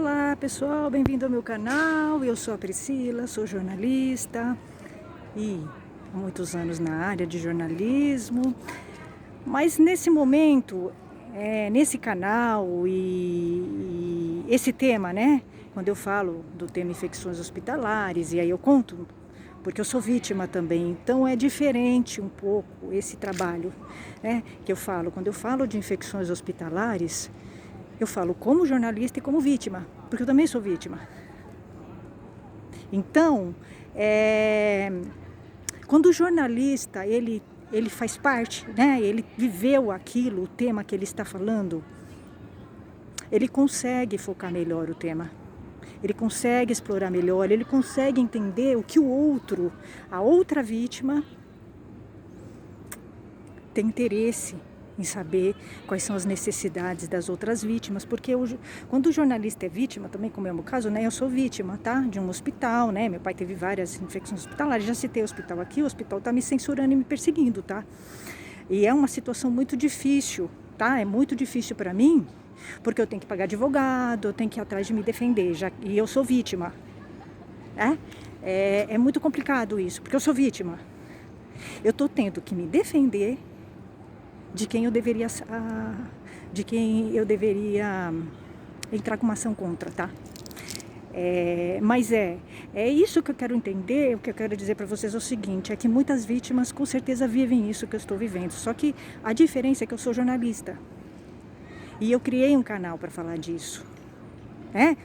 Olá pessoal, bem-vindo ao meu canal. Eu sou a Priscila, sou jornalista e há muitos anos na área de jornalismo. Mas nesse momento, nesse canal e esse tema, né? Quando eu falo do tema infecções hospitalares, e aí eu conto, porque eu sou vítima também, então é diferente um pouco esse trabalho, né? Que eu falo, quando eu falo de infecções hospitalares, eu falo como jornalista e como vítima, porque eu também sou vítima. Então, quando o jornalista, ele faz parte, né? Ele viveu aquilo, o tema que ele está falando, ele consegue focar melhor o tema. Ele consegue explorar melhor, ele consegue entender o que o outro, a outra vítima, tem interesse em saber quais são as necessidades das outras vítimas, porque quando o jornalista é vítima, também como é o meu caso, né, eu sou vítima, tá, de um hospital, né, meu pai teve várias infecções hospitalares, já citei o hospital aqui, o hospital tá me censurando e me perseguindo, tá, e é uma situação muito difícil, tá, é muito difícil para mim, porque eu tenho que pagar advogado, eu tenho que ir atrás de me defender, e eu sou vítima, é muito complicado isso, porque eu sou vítima, eu tô tendo que me defender de quem eu deveria entrar com uma ação contra, tá? Mas é isso que eu quero entender, o que eu quero dizer para vocês é o seguinte, é que muitas vítimas com certeza vivem isso que eu estou vivendo, só que a diferença é que eu sou jornalista, e eu criei um canal para falar disso,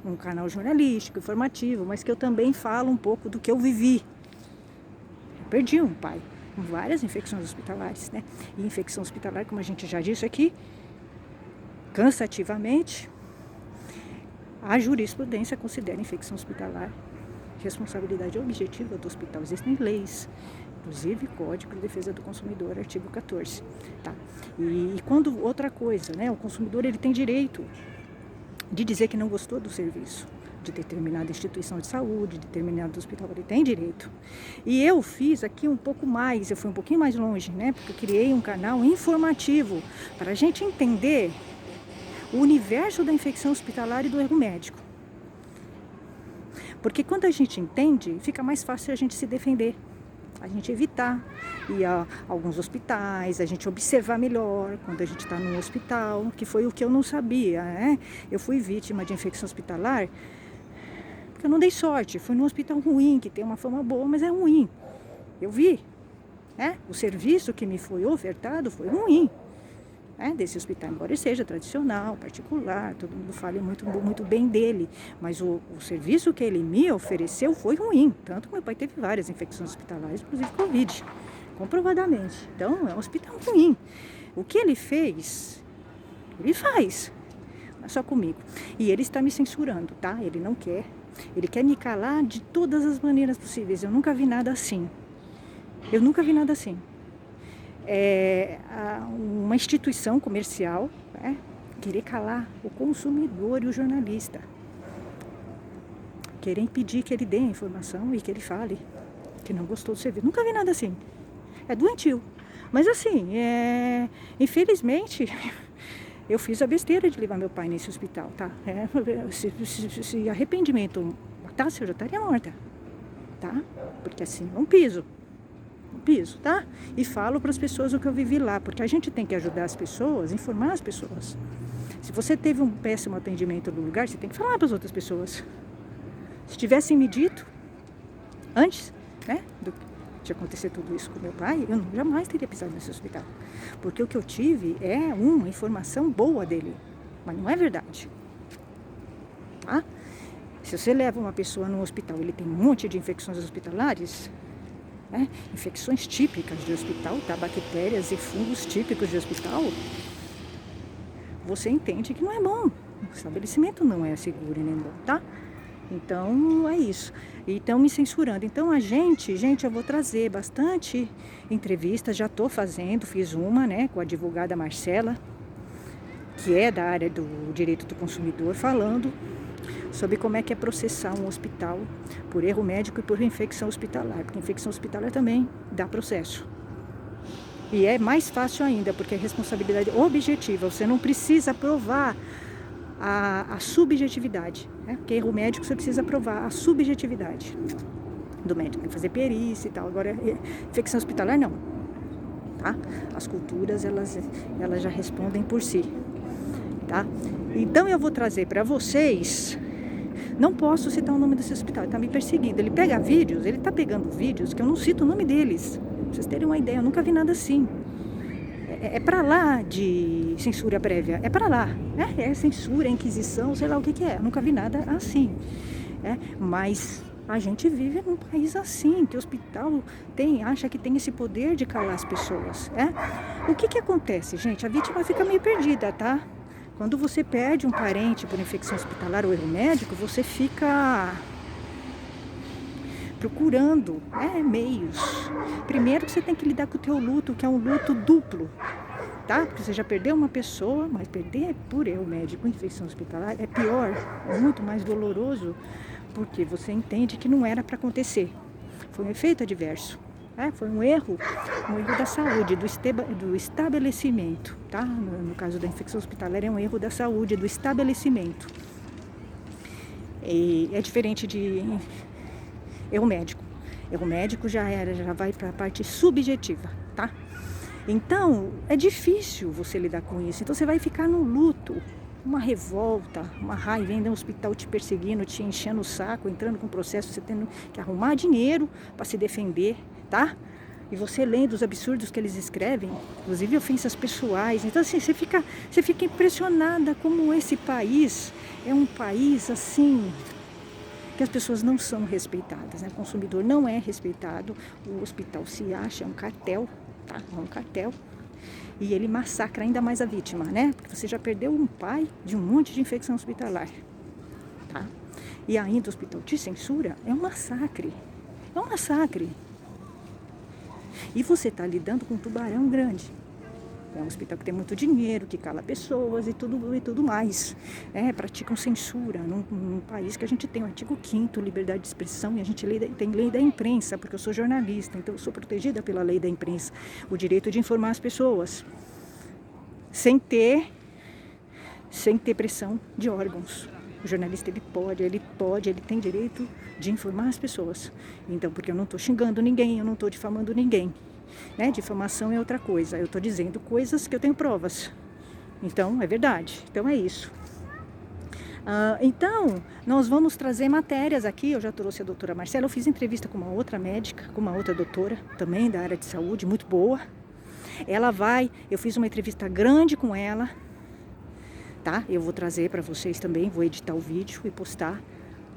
um canal jornalístico, informativo, mas que eu também falo um pouco do que eu vivi. Eu perdi um pai com várias infecções hospitalares, né? E infecção hospitalar, como a gente já disse aqui, cansativamente, a jurisprudência considera infecção hospitalar responsabilidade objetiva do hospital. Existem leis, inclusive Código de Defesa do Consumidor, artigo 14, tá? E quando, outra coisa, né? O consumidor, ele tem direito de dizer que não gostou do serviço de determinada instituição de saúde, de determinado hospital, ele tem direito. E eu fiz aqui um pouco mais, eu fui um pouquinho mais longe, né? Porque eu criei um canal informativo para a gente entender o universo da infecção hospitalar e do erro médico. Porque quando a gente entende, fica mais fácil a gente se defender, a gente evitar ir a alguns hospitais, a gente observar melhor quando a gente está num hospital, que foi o que eu não sabia, né? Eu fui vítima de infecção hospitalar porque eu não dei sorte, fui num hospital ruim, que tem uma fama boa, mas é ruim. Eu vi, o serviço que me foi ofertado foi ruim, desse hospital, embora ele seja tradicional, particular, todo mundo fale muito, muito bem dele, mas o serviço que ele me ofereceu foi ruim, tanto que meu pai teve várias infecções hospitalares, inclusive Covid, comprovadamente. Então, é um hospital ruim. O que ele fez, ele faz, não é só comigo. E ele está me censurando, tá? Ele não quer. Ele quer me calar de todas as maneiras possíveis. Eu nunca vi nada assim. Eu nunca vi nada assim. Uma instituição comercial, querer calar o consumidor e o jornalista. Querer impedir que ele dê a informação e que ele fale que não gostou do serviço. Nunca vi nada assim. É doentio. Mas assim, infelizmente, eu fiz a besteira de levar meu pai nesse hospital, tá? Se arrependimento matasse, eu já estaria morta, tá? Porque assim, não piso, tá? E falo para as pessoas o que eu vivi lá, porque a gente tem que ajudar as pessoas, informar as pessoas. Se você teve um péssimo atendimento no lugar, você tem que falar para as outras pessoas. Se tivessem me dito antes, de acontecer tudo isso com meu pai, eu jamais teria pisado nesse hospital. Porque o que eu tive é uma informação boa dele, mas não é verdade. Tá? Se você leva uma pessoa num hospital, ele tem um monte de infecções hospitalares, infecções típicas de hospital, tá? Bactérias e fungos típicos de hospital, você entende que não é bom. O estabelecimento não é seguro e nem bom, tá? Então, é isso. E estão me censurando. Então, eu vou trazer bastante entrevistas, já estou fazendo, fiz uma, com a advogada Marcela, que é da área do direito do consumidor, falando sobre como é que é processar um hospital por erro médico e por infecção hospitalar, porque infecção hospitalar também dá processo. E é mais fácil ainda, porque é responsabilidade objetiva, você não precisa provar a subjetividade, né? Porque erro médico você precisa provar a subjetividade do médico, tem que fazer perícia e tal. Agora, infecção hospitalar não, tá? As culturas, elas já respondem por si, tá? Então eu vou trazer para vocês, não posso citar o nome desse hospital, ele tá me perseguindo, ele pega vídeos, ele tá pegando vídeos que eu não cito o nome deles, pra vocês terem uma ideia, eu nunca vi nada assim. É pra lá de censura prévia, é pra lá, né? É censura, inquisição, sei lá o que é, eu nunca vi nada assim, mas a gente vive num país assim, que o hospital acha que tem esse poder de calar as pessoas, O que acontece, gente? A vítima fica meio perdida, tá? Quando você perde um parente por infecção hospitalar ou erro médico, você fica procurando meios. Primeiro que você tem que lidar com o teu luto, que é um luto duplo, tá? Porque você já perdeu uma pessoa, mas perder por erro médico, infecção hospitalar, é pior, é muito mais doloroso, porque você entende que não era para acontecer. Foi um efeito adverso, foi um erro da saúde, do estabelecimento, tá? No caso da infecção hospitalar, é um erro da saúde, do estabelecimento. E é diferente de erro médico. Erro médico já vai para a parte subjetiva, tá? Então, é difícil você lidar com isso. Então, você vai ficar no luto, uma revolta, uma raiva, ainda no hospital te perseguindo, te enchendo o saco, entrando com processo, você tendo que arrumar dinheiro para se defender, tá? E você lendo os absurdos que eles escrevem, inclusive ofensas pessoais. Então, assim, você fica impressionada como esse país é um país, assim, que as pessoas não são respeitadas, né? O consumidor não é respeitado, o hospital se acha um cartel, tá? É um cartel. E ele massacra ainda mais a vítima, né? Porque você já perdeu um pai de um monte de infecção hospitalar, tá? E ainda o hospital te censura, é um massacre. É um massacre. E você está lidando com um tubarão grande. É um hospital que tem muito dinheiro, que cala pessoas e tudo mais. Praticam censura num país que a gente tem o artigo 5º, liberdade de expressão, e a gente tem lei da imprensa, porque eu sou jornalista, então eu sou protegida pela lei da imprensa, o direito de informar as pessoas, sem ter pressão de órgãos. O jornalista, ele tem direito de informar as pessoas. Então, porque eu não estou xingando ninguém, eu não estou difamando ninguém. Difamação é outra coisa. Eu estou dizendo coisas que eu tenho provas. Então, é verdade. Então, é isso. Então, nós vamos trazer matérias aqui. Eu já trouxe a doutora Marcela. Eu fiz entrevista com uma outra médica, com uma outra doutora, também da área de saúde, muito boa. Eu fiz uma entrevista grande com ela, tá? Eu vou trazer para vocês também, vou editar o vídeo e postar.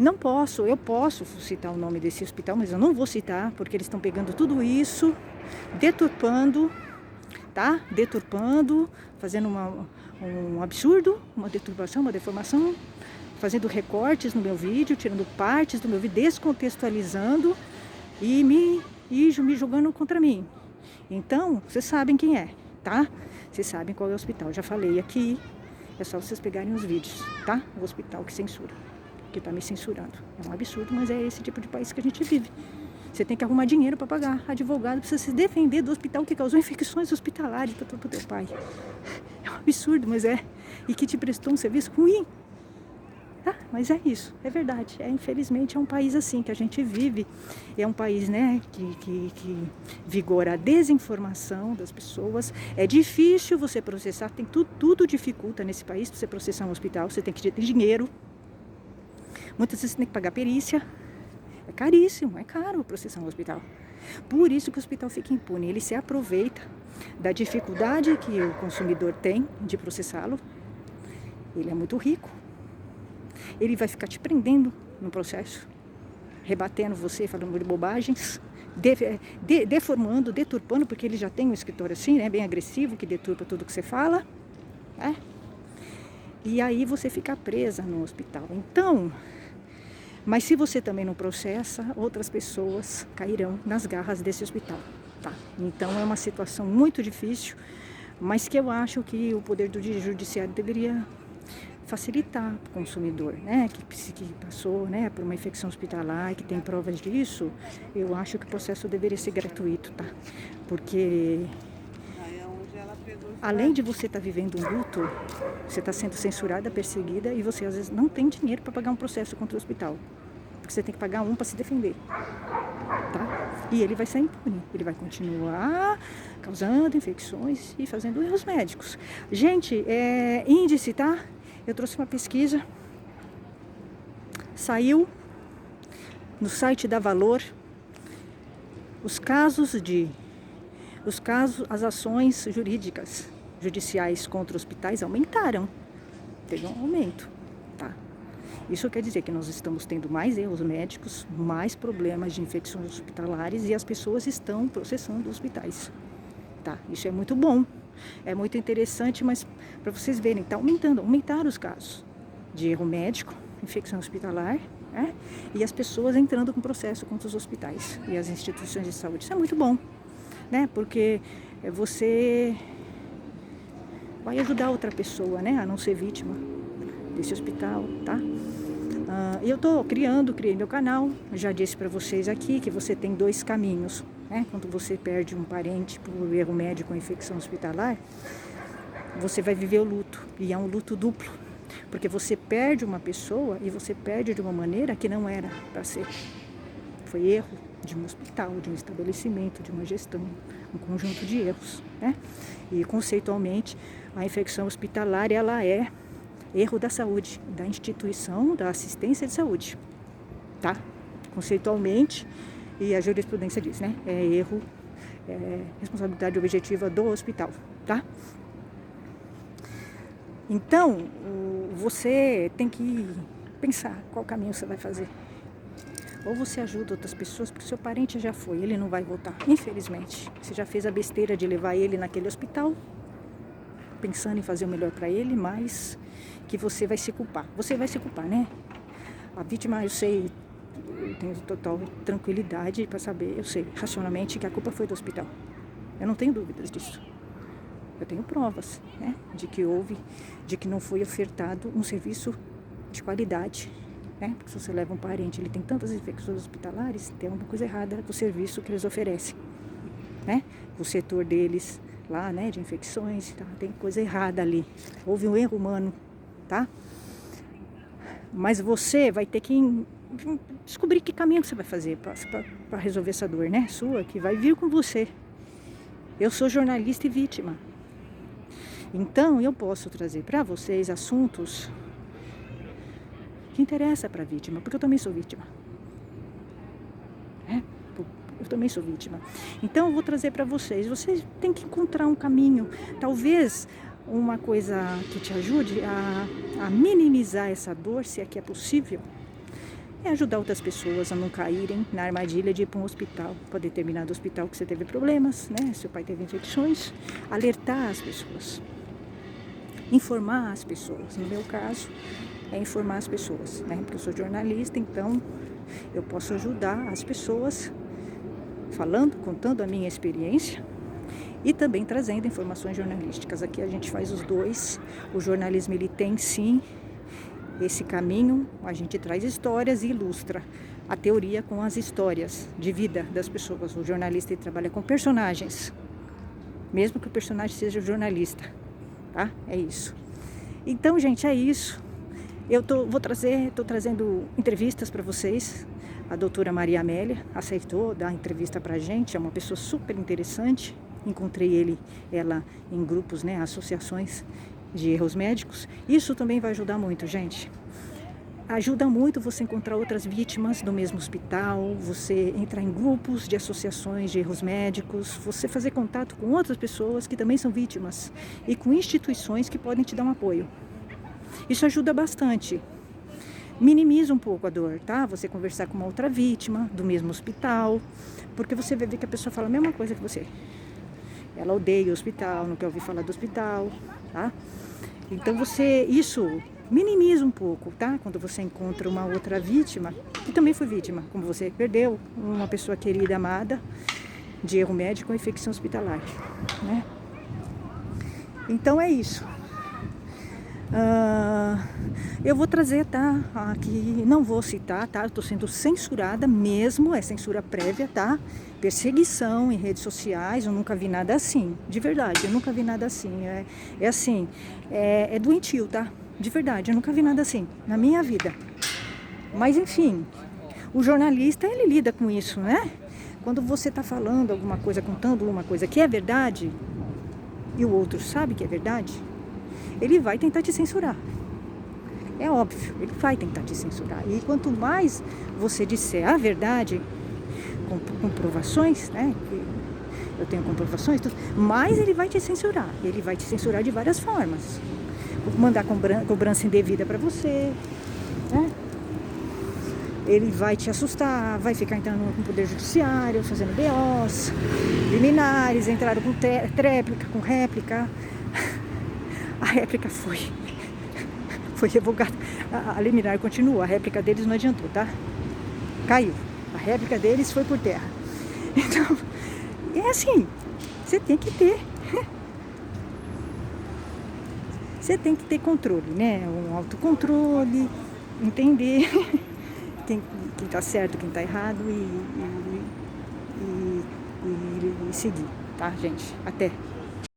Eu posso citar o nome desse hospital, mas eu não vou citar, porque eles estão pegando tudo isso, deturpando, tá? Deturpando, fazendo um absurdo, uma deturpação, uma deformação, fazendo recortes no meu vídeo, tirando partes do meu vídeo, descontextualizando e me julgando contra mim. Então, vocês sabem quem é, tá? Vocês sabem qual é o hospital, já falei aqui, é só vocês pegarem os vídeos, tá? O hospital que censura, que tá me censurando. É um absurdo, mas é esse tipo de país que a gente vive. Você tem que arrumar dinheiro para pagar advogado, precisa se defender do hospital que causou infecções hospitalares para o teu pai. É um absurdo, mas é. E que te prestou um serviço ruim. Tá? Mas é isso, é verdade. Infelizmente é um país assim que a gente vive. É um país, né, que vigora a desinformação das pessoas. É difícil você processar, tem tudo dificulta nesse país para você processar um hospital. Você tem que ter dinheiro. Muitas vezes você tem que pagar perícia. É caríssimo, é caro processar um hospital. Por isso que o hospital fica impune. Ele se aproveita da dificuldade que o consumidor tem de processá-lo. Ele é muito rico. Ele vai ficar te prendendo no processo, rebatendo você, falando de bobagens, deformando, deturpando, porque ele já tem um escritório assim, né, bem agressivo, que deturpa tudo que você fala. E aí você fica presa no hospital. Então, mas se você também não processa, outras pessoas cairão nas garras desse hospital, tá? Então é uma situação muito difícil, mas que eu acho que o poder do judiciário deveria facilitar para o consumidor, né? Que passou, né, por uma infecção hospitalar, que tem provas disso. Eu acho que o processo deveria ser gratuito, tá? Porque além de você estar vivendo um luto, você está sendo censurada, perseguida e você às vezes não tem dinheiro para pagar um processo contra o hospital. Porque você tem que pagar um para se defender. Tá? E ele vai sair impune. Ele vai continuar causando infecções e fazendo erros médicos. Gente, índice, tá? Eu trouxe uma pesquisa. Saiu no site da Valor as ações judiciais contra hospitais aumentaram. Teve um aumento, tá? Isso quer dizer que nós estamos tendo mais erros médicos, mais problemas de infecções hospitalares e as pessoas estão processando hospitais, tá? Isso é muito bom, é muito interessante, mas para vocês verem, tá aumentaram os casos de erro médico, infecção hospitalar, né? E as pessoas entrando com processo contra os hospitais e as instituições de saúde. Isso é muito bom, né? Porque você vai ajudar outra pessoa, né? A não ser vítima desse hospital, tá? Eu criei meu canal, já disse para vocês aqui que você tem 2 caminhos, né? Quando você perde um parente por erro médico ou infecção hospitalar, você vai viver o luto, e é um luto duplo, porque você perde uma pessoa e você perde de uma maneira que não era para ser. Foi erro de um hospital, de um estabelecimento, de uma gestão, um conjunto de erros, né? E conceitualmente, a infecção hospitalar, ela é erro da saúde, da instituição, da assistência de saúde, tá? Conceitualmente, e a jurisprudência diz, né? É erro, responsabilidade objetiva do hospital, tá? Então, você tem que pensar qual caminho você vai fazer. Ou você ajuda outras pessoas, porque seu parente já foi, ele não vai voltar, infelizmente. Você já fez a besteira de levar ele naquele hospital, pensando em fazer o melhor para ele, mas que você vai se culpar. Você vai se culpar, né? A vítima, eu sei, eu tenho total tranquilidade para saber, eu sei racionalmente que a culpa foi do hospital. Eu não tenho dúvidas disso. Eu tenho provas, né? De que não foi ofertado um serviço de qualidade, né? Porque se você leva um parente, ele tem tantas infecções hospitalares, tem alguma coisa errada do serviço que eles oferecem, né? O setor deles lá, né, de infecções, tá? Tem coisa errada ali. Houve um erro humano, tá? Mas você vai ter que descobrir que caminho você vai fazer para resolver essa dor, né? Sua, que vai vir com você. Eu sou jornalista e vítima. Então, eu posso trazer para vocês assuntos que interessam para a vítima, porque eu também sou vítima. Eu também sou vítima. Então, eu vou trazer para vocês. Vocês têm que encontrar um caminho. Talvez uma coisa que te ajude a minimizar essa dor, se é que é possível, é ajudar outras pessoas a não caírem na armadilha de ir para um hospital, para determinado hospital que você teve problemas, né? Seu pai teve infecções. Alertar as pessoas. Informar as pessoas. No meu caso, é informar as pessoas, né? Porque eu sou jornalista, então eu posso ajudar as pessoas falando, contando a minha experiência e também trazendo informações jornalísticas. Aqui a gente faz os dois. O jornalismo, ele tem sim esse caminho, a gente traz histórias e ilustra a teoria com as histórias de vida das pessoas. O jornalista, ele trabalha com personagens, mesmo que o personagem seja jornalista, tá? É isso. Então, gente, é isso. Eu tô trazendo entrevistas para vocês. A doutora Maria Amélia aceitou dar entrevista pra gente, é uma pessoa super interessante. Encontrei ela em grupos, né, associações de erros médicos. Isso também vai ajudar muito, gente. Ajuda muito você encontrar outras vítimas do mesmo hospital, você entrar em grupos de associações de erros médicos, você fazer contato com outras pessoas que também são vítimas e com instituições que podem te dar um apoio. Isso ajuda bastante. Minimiza um pouco a dor, tá? Você conversar com uma outra vítima do mesmo hospital, porque você vai ver que a pessoa fala a mesma coisa que você. Ela odeia o hospital, não quer ouvir falar do hospital, tá? Então isso minimiza um pouco, tá? Quando você encontra uma outra vítima, que também foi vítima, como você perdeu uma pessoa querida, amada, de erro médico ou infecção hospitalar, né? Então é isso. Ah, eu vou trazer, tá? Aqui, não vou citar, tá? Eu tô sendo censurada mesmo, é censura prévia, tá? Perseguição em redes sociais, eu nunca vi nada assim, de verdade, eu nunca vi nada assim. É assim, é doentio, tá? De verdade, eu nunca vi nada assim na minha vida. Mas enfim, o jornalista, ele lida com isso, né? Quando você tá falando alguma coisa, contando uma coisa que é verdade, e o outro sabe que é verdade, ele vai tentar te censurar. É óbvio, ele vai tentar te censurar. E quanto mais você disser a verdade, com comprovações, né? Eu tenho comprovações, mais ele vai te censurar. Ele vai te censurar de várias formas. Mandar cobrança indevida para você, né? Ele vai te assustar, vai ficar entrando no Poder Judiciário, fazendo BOs, liminares, entraram com tréplica, com réplica. A réplica foi revogada. A liminar continua, a réplica deles não adiantou, tá? Caiu. A réplica deles foi por terra. Então, é assim, você tem que ter. Você tem que ter controle, né? Um autocontrole, entender quem tá certo, quem tá errado e seguir, tá, gente? Até.